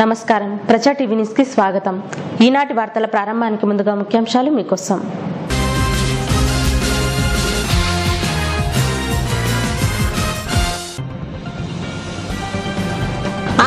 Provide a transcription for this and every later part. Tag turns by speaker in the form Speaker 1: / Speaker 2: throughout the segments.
Speaker 1: నమస్కారం. ప్రజా TV news కి స్వాగతం. ఈనాటి వార్తల ప్రారంభానికి ముందుగా ముఖ్యాంశాలు మీకోసం.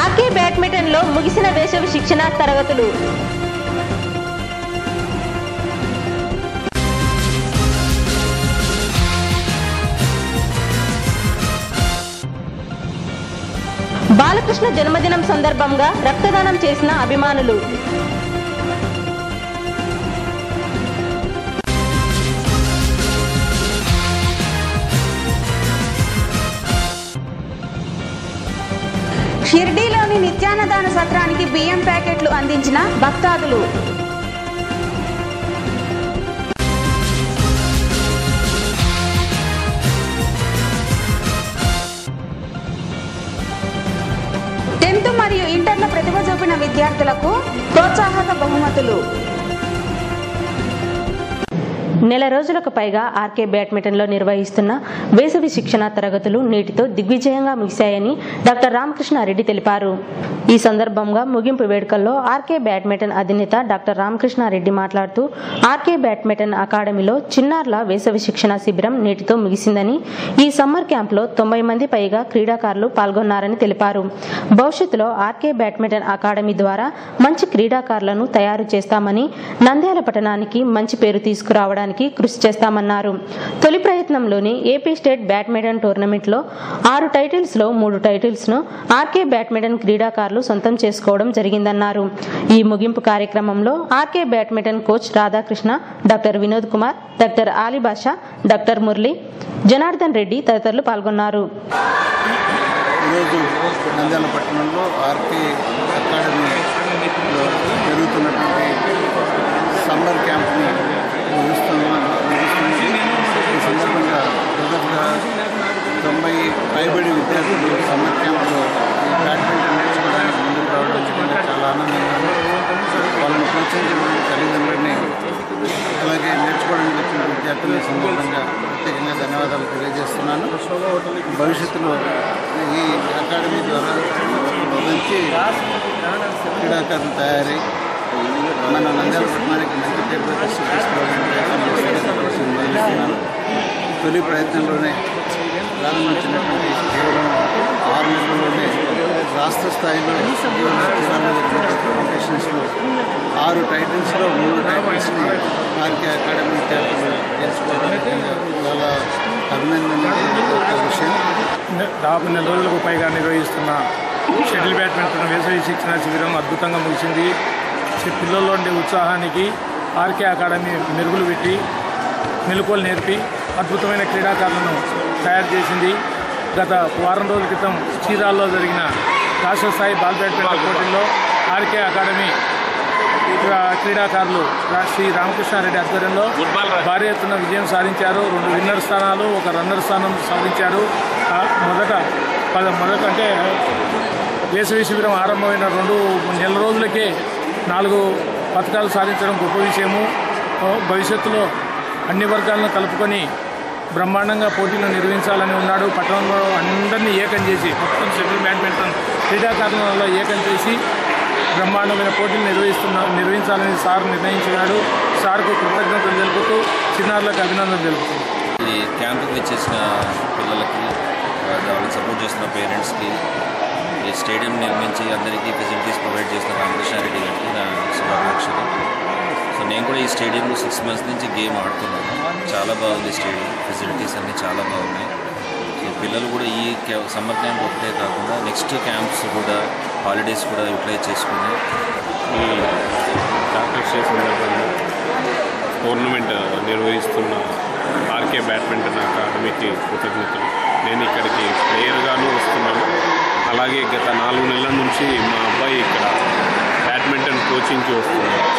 Speaker 1: ఆర్కే బ్యాడ్మింటన్ లో ముగిసిన వేసవి శిక్షణ తరగతులు. బాలకృష్ణ జన్మదినం సందర్భంగా రక్తదానం చేసిన అభిమానులు.
Speaker 2: షిర్డీలోని నిత్యాన్నదాన సత్రానికి బియ్యం ప్యాకెట్లు అందించిన భక్తాదులు. మరియు ఇంటర్లో ప్రతిభ చూపిన విద్యార్థులకు ప్రోత్సాహక బహుమతులు.
Speaker 1: నెల రోజులకు పైగా ఆర్కే బ్యాడ్మింటన్లో నిర్వహిస్తున్న వేసవి శిక్షణ తరగతులు నేటితో దిగ్విజయంగా ముగిశాయని డాక్టర్ రామకృష్ణారెడ్డి తెలిపారు. ఈ సందర్భంగా ముగింపు వేడుకల్లో ఆర్కే బ్యాడ్మింటన్ అధినేత డాక్టర్ రామకృష్ణారెడ్డి మాట్లాడుతూ ఆర్కే బ్యాడ్మింటన్ అకాడమీలో చిన్నారుల వేసవి శిక్షణ శిబిరం నేటితో ముగిసిందని, ఈ సమ్మర్ క్యాంప్లో 90 మంది పైగా క్రీడాకారులు పాల్గొన్నారని తెలిపారు. భవిష్యత్తులో ఆర్కే బ్యాడ్మింటన్ అకాడమీ ద్వారా మంచి క్రీడాకారులను తయారు చేస్తామని, నంద్యాల పట్టణానికి మంచి పేరు తీసుకురావడానికి కృషి చేస్తామన్నారు. తొలి ప్రయత్నంలోనే ఏపీ స్టేట్ బ్యాడ్మింటన్ టోర్నమెంట్లో 6 టైటిల్స్ లో 3 టైటిల్స్ ను ఆర్కే బ్యాడ్మింటన్ క్రీడాకారులు సొంతం చేసుకోవడం జరిగిందన్నారు. ఈ ముగింపు కార్యక్రమంలో RK badminton coach Radhakrishna, doctor Vinod Kumar, doctor Alibasha, doctor Murali, Janardhan Reddy తదితరులు పాల్గొన్నారు.
Speaker 3: నంద్యాల పట్టణంలో ఆర్కే అకాడమీలో జరుగుతున్నటువంటి సమ్మర్ క్యాంప్ని ముగిస్తున్నది. ఈ సందర్భంగా దాదాపుగా 90 పైబడి విద్యార్థులు సమ్మర్ క్యాంప్లో ఈ బ్యాడ్మింటన్ నేర్చుకోవడానికి ముందుకు రావడం చాలా ఆనందంగా వాళ్ళని ప్రోత్సహించడానికి తల్లిదండ్రులని, అలాగే నేర్చుకోవడానికి వచ్చిన విద్యార్థుల సందర్భంగా ప్రత్యేకంగా ధన్యవాదాలు తెలియజేస్తున్నాను. భవిష్యత్తులో ఈ అకాడమీ ద్వారా మంచి క్రీడాకారులు తయారై మన నంద్యాల పట్టణానికి మంచి పేరు ప్రతిష్ట తీసుకురావడానికి తొలి ప్రయత్నంలోనే ప్రారంభించినటువంటి కేవలం 6 నెలల్లోనే రాష్ట్ర స్థాయిలో జిల్లాలో జరిగినటువంటి కాంపిటీషన్స్లో 6 టైటిల్స్లో 3 టైటిల్స్ని ఆర్కే అకాడమీ విద్యార్థులు నేర్చుకోవడానికి చాలా అభినందనీయ విషయం.
Speaker 4: దాదాపు నెల రోజులకు పైగా నిర్వహిస్తున్న షటిల్ బ్యాడ్మింటన్ వేసవి శిక్షణ శిబిరం అద్భుతంగా ముగిసింది. పిల్లల్లో ఉండే ఉత్సాహానికి ఆర్కే అకాడమీ మెరుగులు పెట్టి మెలకువలు నేర్పి అద్భుతమైన క్రీడాకారులను తయారు చేసింది. గత వారం రోజుల క్రితం చీరాల్లో జరిగిన రాష్ట్ర స్థాయి బాల్ బ్యాడ్మింటన్ పోటీల్లో ఆర్కే అకాడమీ క్రీడాకారులు శ్రీ రామకృష్ణారెడ్డి ఆధ్వర్యంలో భారీ ఎత్తున విజయం సాధించారు. 2 విన్నర్ స్థానాలు, 1 రన్నర్ స్థానం సాధించారు. మొదట అంటే వేసవి శిబిరం ఆరంభమైన 2 నెల రోజులకే 4 పథకాలు సాధించడం గొప్ప విషయము. భవిష్యత్తులో అన్ని వర్గాలను కలుపుకొని బ్రహ్మాండంగా పోటీలు నిర్వహించాలని ఉన్నాడు. పట్టణంలో అందరినీ ఏకం చేసి మొత్తం షటిల్ బ్యాడ్మింటన్ క్రీడాకారులలో ఏకం చేసి బ్రహ్మాండమైన పోటీలు నిర్వహించాలని సార్ నిర్ణయించినాడు. సార్కు కృతజ్ఞతలు తెలుపుతూ చిన్నారులకు అభినందనలు తెలుపుతుంది.
Speaker 5: ఈ క్యాంపుకి వచ్చేసిన పిల్లలకి, వాళ్ళకి సపోర్ట్ చేస్తున్న పేరెంట్స్కి, ఈ స్టేడియం నిర్మించి అందరికీ ఫెసిలిటీస్ ప్రొవైడ్ చేసిన రామకృష్ణారెడ్డి గారికి నా శుభాకాంక్షలు. సో నేను కూడా ఈ స్టేడియంలో 6 months నుంచి గేమ్ ఆడుతున్నాను. చాలా బాగుంది స్టేడియం, ఫెసిలిటీస్ అన్నీ చాలా బాగున్నాయి. సో పిల్లలు కూడా ఈ సమ్మర్ క్యాంప్ ఒకటే కాకుండా నెక్స్ట్ క్యాంప్స్ కూడా, హాలిడేస్ కూడా యూటిలైజ్ చేసుకుని
Speaker 6: ఈ డాక్టర్స్ డే సందర్భంగా టోర్నమెంట్ నిర్వహిస్తున్న ఆర్కే బ్యాడ్మింటన్ అకాడమీకి కృతజ్ఞతలు. నేను ఇక్కడికి ప్లేయర్గాను వస్తున్నాను. అలాగే గత 4 నెలల నుంచి మా అబ్బాయి ఇక్కడ బ్యాడ్మింటన్ కోచింగ్కి వస్తున్నాడు.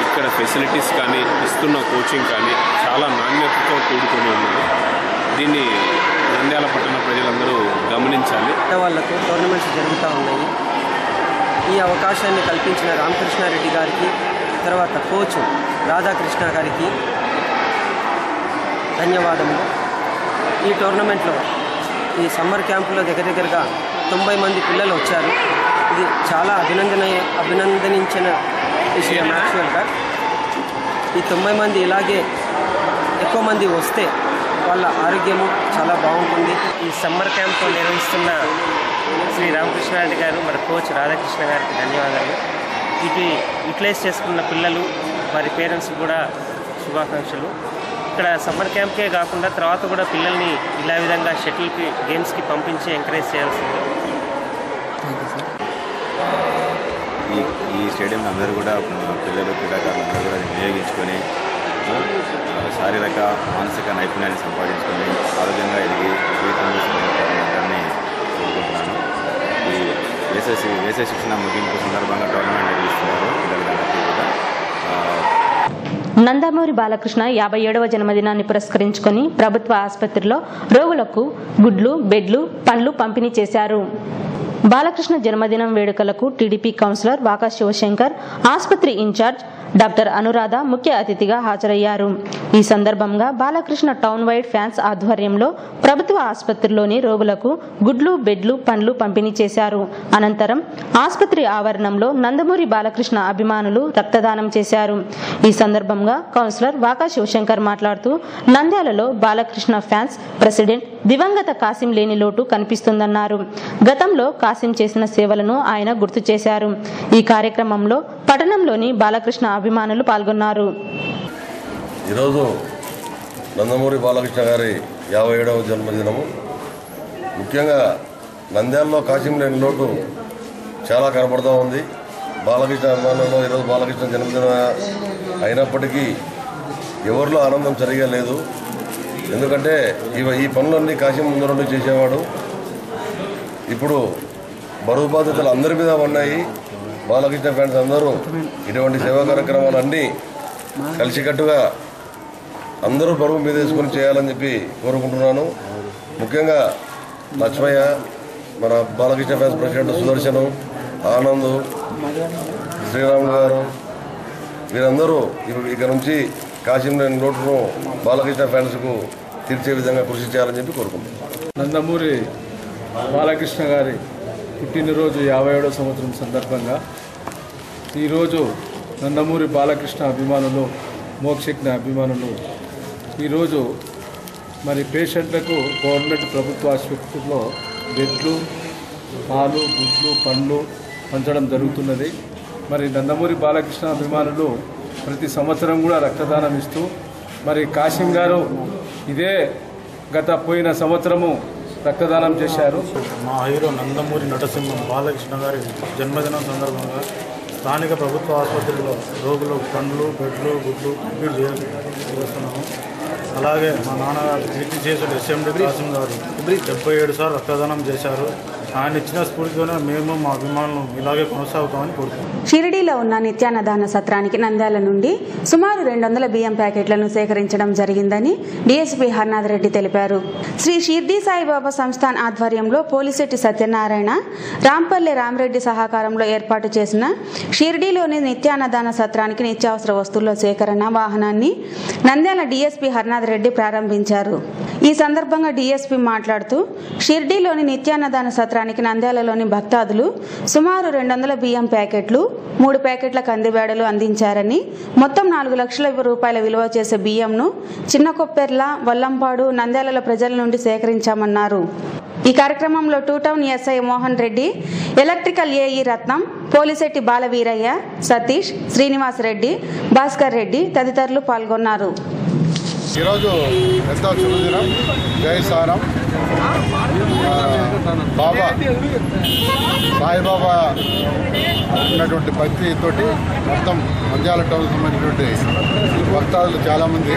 Speaker 6: ఇక్కడ ఫెసిలిటీస్ కానీ, ఇస్తున్న కోచింగ్ కానీ చాలా నాణ్యతతో కూడుకొని ఉన్నది. దీన్ని నంద్యాల పట్టణ ప్రజలందరూ గమనించాలి.
Speaker 7: వాళ్ళకు టోర్నమెంట్స్ జరుగుతూ ఉన్నాయి. ఈ అవకాశాన్ని కల్పించిన రామకృష్ణారెడ్డి గారికి, తర్వాత కోచ్ రాధాకృష్ణ గారికి ధన్యవాదములు. ఈ టోర్నమెంట్లో ఈ సమ్మర్ క్యాంపులో దగ్గరగా 90 మంది పిల్లలు వచ్చారు. ఇది చాలా అభినందనించిన విషయం. యాక్చువల్గా ఈ 90 మంది ఇలాగే ఎక్కువ మంది వస్తే వాళ్ళ ఆరోగ్యము చాలా బాగుంటుంది.
Speaker 8: ఈ సమ్మర్ క్యాంప్ నిర్వహిస్తున్న శ్రీ రామకృష్ణారెడ్డి గారు మరి కోచ్ రాధాకృష్ణ గారికి ధన్యవాదాలు. యూటిలైజ్ చేసుకున్న పిల్లలు వారి పేరెంట్స్ కూడా శుభాకాంక్షలు. ఇక్కడ సమ్మర్ క్యాంప్కే కాకుండా తర్వాత కూడా పిల్లల్ని ఇలా విధంగా షటిల్కి గేమ్స్కి పంపించి ఎంకరేజ్ చేయాల్సింది.
Speaker 9: ఈ స్టేడియం అందరూ కూడా పిల్లలు క్రీడాకారులు అందరూ కూడా వినియోగించుకొని శారీరక మానసిక నైపుణ్యాన్ని సంపాదించుకొని ఆరోగ్యంగా ఎదిగి జీవితంలో అందరినీ కోరుకుంటున్నాను. ఈ వేసవి శిక్షణ ముగింపు సందర్భంగా టోర్నమెంట్ నిర్వహిస్తున్నారు పిల్లలందరికీ కూడా.
Speaker 1: నందమూరి బాలకృష్ణ 57వ జన్మదినాన్ని పురస్కరించుకొని ప్రభుత్వ ఆసుపత్రిలో రోగులకు గుడ్లు, బెడ్లు, పండ్లు పంపిణీ చేశారు. బాలకృష్ణ జన్మదినం వేడుకలకు టీడీపీ కౌన్సిలర్ వాకా శివశంకర్, ఆసుపత్రి ఇన్ఛార్జ్ డాక్టర్ అనురాధ ముఖ్య అతిథిగా హాజరయ్యారు. ఈ సందర్భంగా బాలకృష్ణ టౌన్ వైడ్ ఫ్యాన్స్ ఆధ్వర్యంలో ప్రభుత్వ ఆసుపత్రిలోని రోగులకు గుడ్లు, బెడ్లు, పండ్లు పంపిణీ చేశారు. అనంతరం ఆసుపత్రి ఆవరణంలో నందమూరి బాలకృష్ణ అభిమానులు రక్తదానం చేశారు. ఈ సందర్భంగా కౌన్సిలర్ వాకా శివశంకర్ మాట్లాడుతూ నంద్యాలలో బాలకృష్ణ ఫ్యాన్స్ ప్రెసిడెంట్ దివంగత కాసిం లేని లోటు కనిపిస్తుందన్నారు. గతంలో కాసిం చేసిన సేవలను ఆయన గుర్తు చేశారు. ఈ కార్యక్రమంలో పట్టణంలోని బాలకృష్ణ అభిమానులు పాల్గొన్నారు.
Speaker 10: ఈరోజు నందమూరి బాలకృష్ణ గారి 57వ జన్మదినము. ముఖ్యంగా నంద్యాలలో కాసిం లేని లోటు చాలా కనపడుతూ ఉంది. బాలకృష్ణ అభిమానులలో ఈరోజు బాలకృష్ణ జన్మదినం అయినప్పటికీ ఎవరిలో ఆనందం సరిగా లేదు. ఎందుకంటే ఈ పనులన్నీ కాసిం ముందు నుండి చేసేవాడు. ఇప్పుడు బరువు బాధ్యతలు అందరి మీద ఉన్నాయి. బాలకృష్ణ ఫ్యాన్స్ అందరూ ఇటువంటి సేవా కార్యక్రమాలన్నీ కలిసికట్టుగా అందరూ బరువు మీద వేసుకొని చేయాలని చెప్పి కోరుకుంటున్నాను. ముఖ్యంగా లక్ష్మయ్య, మన బాలకృష్ణ ఫ్యాన్స్ ప్రెసిడెంట్ సుదర్శను, ఆనంద్, శ్రీరామ్ గారు, వీరందరూ ఇక నుంచి కాసిం లేని లోటును బాలకృష్ణ ఫ్యాన్స్కు తీర్చే విధంగా కృషి చేయాలని చెప్పి కోరుకుంటున్నాను.
Speaker 4: నందమూరి బాలకృష్ణ గారి పుట్టినరోజు 57వ సంవత్సరం సందర్భంగా ఈరోజు నందమూరి బాలకృష్ణ అభిమానులు, మోక్షజ్ఞ అభిమానులు ఈరోజు మరి పేషెంట్లకు గవర్నమెంట్ ప్రభుత్వ ఆసుపత్రిలో బెడ్లు, పాలు, గుడ్లు, పండ్లు పంచడం జరుగుతున్నది. మరి నందమూరి బాలకృష్ణ అభిమానులు ప్రతి సంవత్సరం కూడా రక్తదానం ఇస్తూ మరి కాసిం గారు ఇదే పోయిన సంవత్సరము రక్తదానం చేశారు.
Speaker 11: మా హీరో నందమూరి నటసింహం బాలకృష్ణ గారి జన్మదినం సందర్భంగా స్థానిక ప్రభుత్వ ఆసుపత్రిలో రోగులు పండ్లు, బెడ్లు, గుడ్లు పంపిణీ చేస్తున్నాము. అలాగే మా నాన్నగారు కీర్తి చేసుడు ఎస్ఎండి కాసిం గారు 77 సార్లు రక్తదానం చేశారు. ఆయన ఇచ్చిన స్ఫూర్తితోనే మేము మా అభిమానులు ఇలాగే కొనసాగుతామని కోరుకుంటున్నాం.
Speaker 2: షిరిడీలో ఉన్న నిత్యాన్నదాన సత్రానికి నంద్యాల నుండి సుమారు 200 బియ్యం ప్యాకెట్లను సేకరించడం జరిగిందని డీఎస్పీ హర్నాథ్ రెడ్డి తెలిపారు. శ్రీ షిర్డీ సాయిబాబా సంస్థాన్ ఆధ్వర్యంలో పోలిశెట్టి సత్యనారాయణ, రాంపల్లె రామరెడ్డి సహకారంలో ఏర్పాటు చేసిన షిర్డీలోని నిత్యాన్నదాన సత్రానికి నిత్యావసర వస్తువుల సేకరణ వాహనాన్ని నంద్యాల డీఎస్పీ హర్నాథ్ రెడ్డి ప్రారంభించారు. ఈ సందర్భంగా డీఎస్పీ మాట్లాడుతూ షిర్డీలోని నిత్యాన్నదాన సత్రానికి నంద్యాలలోని భక్తాదులు సుమారు 200 బియ్యం ప్యాకెట్లు, 3 ప్యాకెట్ల కందిబేడలు అందించారని, మొత్తం 4 లక్షల రూపాయల విలువ చేసే బియ్యంను చిన్న కొప్పెర్ల, వల్లంపాడు, నంద్యాల ప్రజల నుండి సేకరించామన్నారు. ఈ కార్యక్రమంలో 2 town SI Mohan Reddy, electrical AE Ratnam, Polisetti Balaveeraiah, Satish, Srinivas Reddy, Bhaskar Reddy తదితరులు పాల్గొన్నారు.
Speaker 3: ఈరోజు ఎంతో శుభదినం. జై సారం. బాబా సాయిబాబా ఉన్నటువంటి భక్తితోటి మొత్తం నంద్యాల టౌన్ సంబంధించినటువంటి భక్తాదులు చాలామంది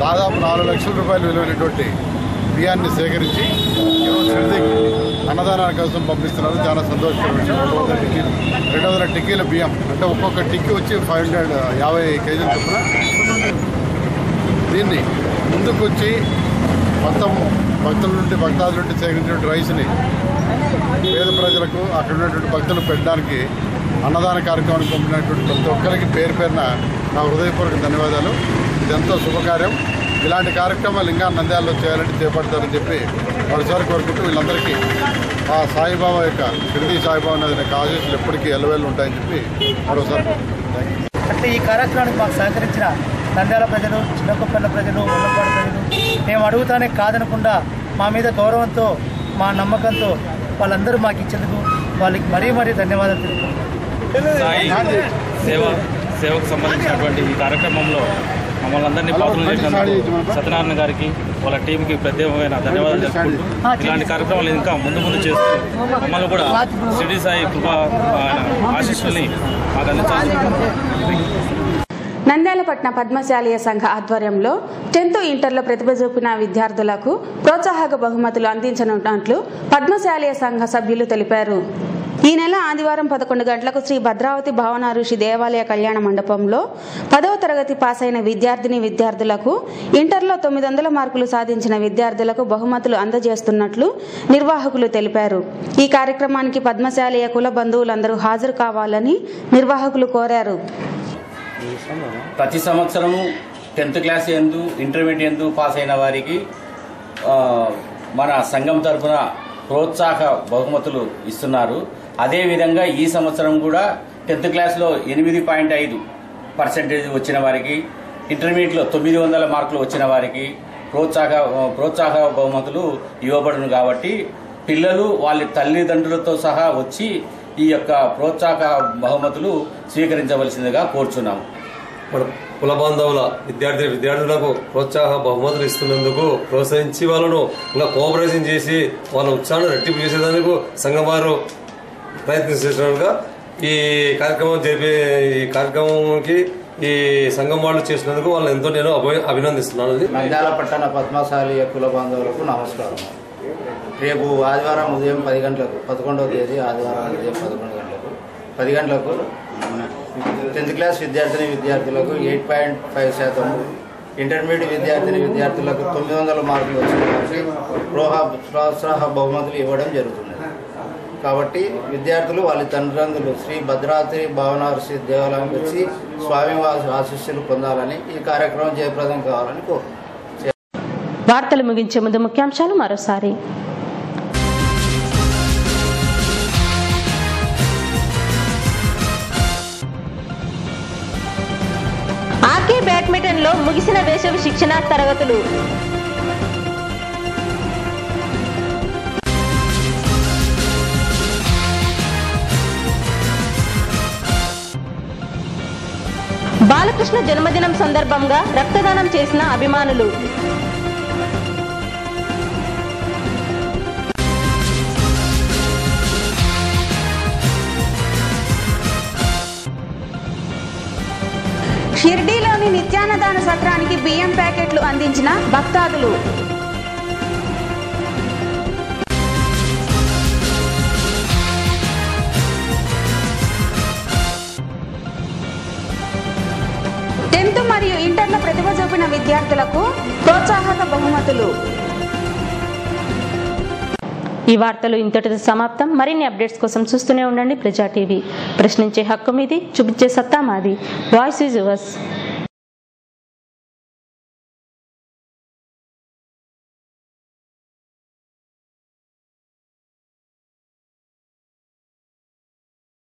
Speaker 3: దాదాపు 4 లక్షల రూపాయలు విలువైనటువంటి బియ్యాన్ని సేకరించి ఈరోజు షిర్డీకి అన్నదానాల కోసం పంపిస్తున్నారు. చాలా సంతోషకరమైన విషయం. 200 టిక్కీల బియ్యం అంటే ఒక్కొక్క టిక్కీ వచ్చి 550 కేజీల చొప్పున దీన్ని ముందుకొచ్చి మొత్తం భక్తాదుల నుండి సేకరించినటువంటి రైస్ని పేద ప్రజలకు, అక్కడ ఉన్నటువంటి భక్తులు పెట్టడానికి అన్నదాన కార్యక్రమానికి పంపినటువంటి ప్రతి ఒక్కరికి పేరు పేరున నా హృదయపూర్వక ధన్యవాదాలు. ఇదెంతో శుభకార్యం. ఇలాంటి కార్యక్రమాలు ఇంకా నంద్యాలలో చేయాలని చేపడతారని చెప్పి మరోసారి కోరుకుంటూ వీళ్ళందరికీ ఆ సాయిబాబా యొక్క షిరిడి సాయిబాబా అనేది ఆశీస్సులు ఎప్పటికీ ఎల్లవేళ్ళు ఉంటాయని చెప్పి మరోసారి
Speaker 12: అంటే ఈ కార్యక్రమానికి మాకు సహకరించిన నంద్యాల ప్రజలు, చిన్నకొప్పల ప్రజలు, ముల్లపాడు ప్రజలు మేము అడుగుతానే కాదనకుండా మా మీద గౌరవంతో, మా నమ్మకంతో వాళ్ళందరూ మాకు ఇచ్చేందుకు వాళ్ళకి మరీ ధన్యవాదాలు తెలుపుతున్నాం.
Speaker 13: సేవకు సంబంధించినటువంటి ఈ కార్యక్రమంలో మమ్మల్ని అందరినీ పాత్రలు చేసినందుకు సత్యనారాయణ గారికి, వాళ్ళ టీంకి ప్రత్యేకమైన ధన్యవాదాలు తెలుపుకుంటూ ఇలాంటి కార్యక్రమాలు ఇంకా ముందు చేస్తూ మమ్మల్ని కూడా షిరిడి సాయి కృప ఆశీస్సుల్ని మాకు అందించాలి.
Speaker 2: నంద్యాలపట్నం పద్మశాలీయ సంఘ ఆధ్వర్యంలో 10th ఇంటర్లో ప్రతిభ చూపిన విద్యార్థులకు ప్రోత్సాహక బహుమతులు అందించనున్నట్లు పద్మశాలీయ సంఘ సభ్యులు తెలిపారు. ఈ నెల ఆదివారం 11 గంటలకు శ్రీ భద్రావతి భావన ఋషి దేవాలయ కళ్యాణ మండపంలో 10వ తరగతి పాస్ అయిన విద్యార్థులకు ఇంటర్లో 900 మార్కులు సాధించిన విద్యార్థులకు బహుమతులు అందజేస్తున్నట్లు నిర్వాహకులు తెలిపారు. ఈ కార్యక్రమానికి పద్మశాలీయ కుల బంధువులందరూ హాజరు కావాలని నిర్వాహకులు కోరారు.
Speaker 14: ప్రతి సంవత్సరము 10th క్లాస్ యందు, ఇంటర్మీడియట్ యందు పాస్ అయిన వారికి మన సంఘం తరఫున ప్రోత్సాహ బహుమతులు ఇస్తున్నారు. అదేవిధంగా ఈ సంవత్సరం కూడా 10th క్లాస్లో 8.5% వచ్చిన వారికి, ఇంటర్మీడియట్లో 900 మార్కులు వచ్చిన వారికి ప్రోత్సాహ బహుమతులు ఇవ్వబడును. కాబట్టి పిల్లలు వాళ్ళ తల్లిదండ్రులతో సహా వచ్చి ఈ యొక్క ప్రోత్సాహ బహుమతులు స్వీకరించవలసిందిగా కోరుచున్నాము.
Speaker 15: మన కుల బాంధవుల విద్యార్థులకు ప్రోత్సాహ బహుమతులు ఇస్తున్నందుకు ప్రోత్సహించి వాళ్ళను ఇంకా కోఆపరేషన్ చేసి వాళ్ళ ఉత్సాహాన్ని రెట్టింపు చేసేందుకు సంఘం వారు ప్రయత్నిస్తున్నట్టుగా ఈ కార్యక్రమంకి ఈ సంఘం వాళ్ళు చేసినందుకు వాళ్ళని ఎంతో నేను అభినందిస్తున్నాను.
Speaker 16: నంద్యాల పట్టణ పద్మశాలీయ కుల బాంధవులకు నమస్కారం. రేపు ఆదివారం ఉదయం 10 గంటలకు, 11వ తేదీ ఆదివారం ఉదయం 10 గంటలకు 10th క్లాస్ విద్యార్థులకు 8.5%, ఇంటర్మీడియట్ విద్యార్థులకు 900 మార్కులు వచ్చిన వారికి ప్రోత్సాహ బహుమతులు ఇవ్వడం జరుగుతుంది. కాబట్టి విద్యార్థులు వాళ్ళ తల్లిదండ్రులు శ్రీ భద్రావతి భావన ఋషి దేవాలయానికి వచ్చి స్వామివారి ఆశీస్సులు పొందాలని, ఈ కార్యక్రమం జయప్రదం కావాలని కోరుతున్నాను.
Speaker 1: వార్తలు ముగించే ముందు ముఖ్యాంశాలు మరోసారి. ఆర్కే బ్యాడ్మింటన్ లో ముగిసిన వేసవి శిక్షణ తరగతులు. బాలకృష్ణ జన్మదినం సందర్భంగా రక్తదానం చేసిన అభిమానులు.
Speaker 2: షిర్డీలోని నిత్యాన్నదాన సత్రానికి బియ్యం ప్యాకెట్లు అందించిన భక్తాదులు. మరియు ఇంటర్లో ప్రతిభ చూపిన విద్యార్థులకు ప్రోత్సాహక బహుమతులు.
Speaker 1: ఈ వార్తలు ఇంతటితో సమాప్తం. మరిన్ని అప్డేట్స్ కోసం చూస్తూనే ఉండండి ప్రజా టీవీ. ప్రశ్నించే హక్కు మీది, చూపించే సత్తా మాది. Voice is yours.